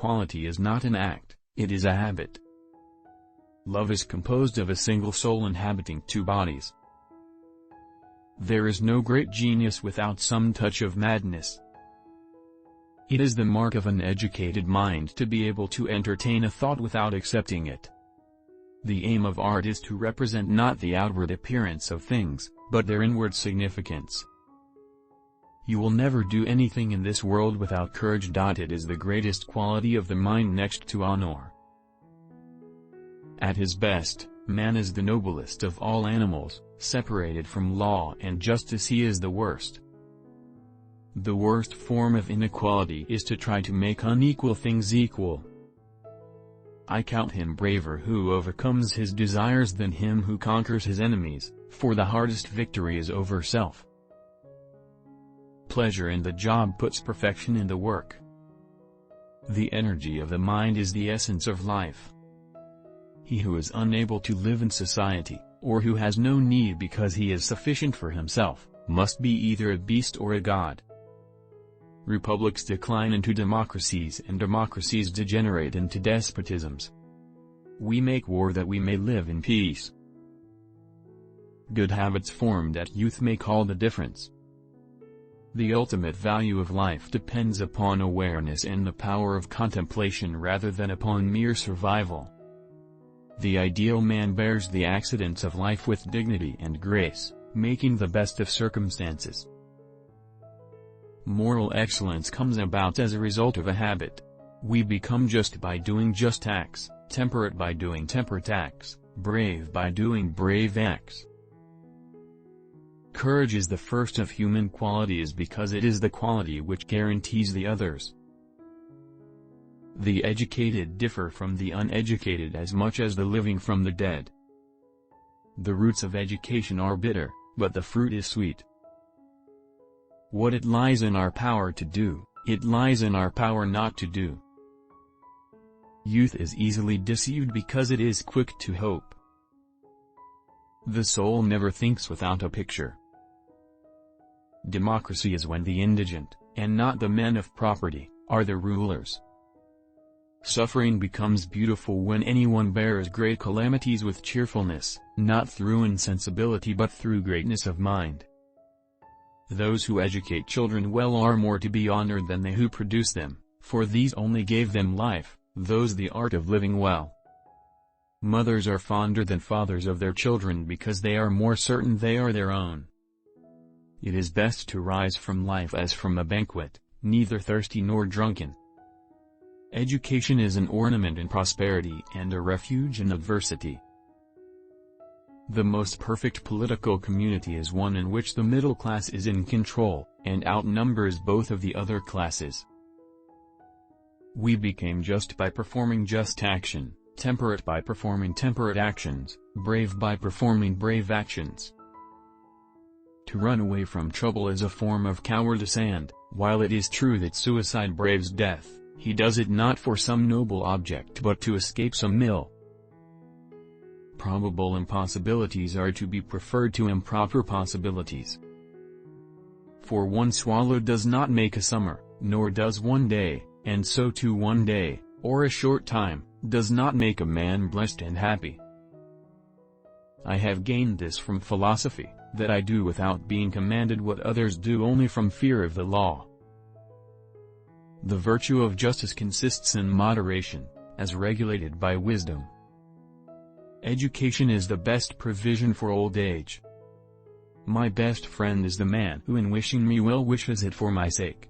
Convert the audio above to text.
quality is not an act, it is a habit. Love is composed of a single soul inhabiting two bodies. There is no great genius without some touch of madness. It is the mark of an educated mind to be able to entertain a thought without accepting it. The aim of art is to represent not the outward appearance of things, but their inward significance. You will never do anything in this world without courage. It is the greatest quality of the mind next to honor. At his best, man is the noblest of all animals. Separated from law and justice, he is the worst. The worst form of inequality is to try to make unequal things equal. I count him braver who overcomes his desires than him who conquers his enemies, for the hardest victory is over self. Pleasure in the job puts perfection in the work. The energy of the mind is the essence of life. He who is unable to live in society, or who has no need because he is sufficient for himself, must be either a beast or a god. Republics decline into democracies and democracies degenerate into despotisms. We make war that we may live in peace. Good habits formed at youth make all the difference. The ultimate value of life depends upon awareness and the power of contemplation rather than upon mere survival. The ideal man bears the accidents of life with dignity and grace, making the best of circumstances. Moral excellence comes about as a result of a habit. We become just by doing just acts, temperate by doing temperate acts, brave by doing brave acts. Courage is the first of human qualities because it is the quality which guarantees the others. The educated differ from the uneducated as much as the living from the dead. The roots of education are bitter, but the fruit is sweet. What it lies in our power to do, it lies in our power not to do. Youth is easily deceived because it is quick to hope. The soul never thinks without a picture. Democracy is when the indigent, and not the men of property, are the rulers. Suffering becomes beautiful when anyone bears great calamities with cheerfulness, not through insensibility but through greatness of mind. Those who educate children well are more to be honored than they who produce them, for these only gave them life, those the art of living well. Mothers are fonder than fathers of their children because they are more certain they are their own. It is best to rise from life as from a banquet, neither thirsty nor drunken. Education is an ornament in prosperity and a refuge in adversity. The most perfect political community is one in which the middle class is in control, and outnumbers both of the other classes. We became just by performing just action, temperate by performing temperate actions, brave by performing brave actions. To run away from trouble is a form of cowardice and, while it is true that suicide braves death, he does it not for some noble object but to escape some ill. Probable impossibilities are to be preferred to improper possibilities. For one swallow does not make a summer, nor does one day, and so too one day, or a short time, does not make a man blessed and happy. I have gained this from philosophy, that I do without being commanded what others do only from fear of the law. The virtue of justice consists in moderation, as regulated by wisdom. Education is the best provision for old age. My best friend is the man who in wishing me well wishes it for my sake.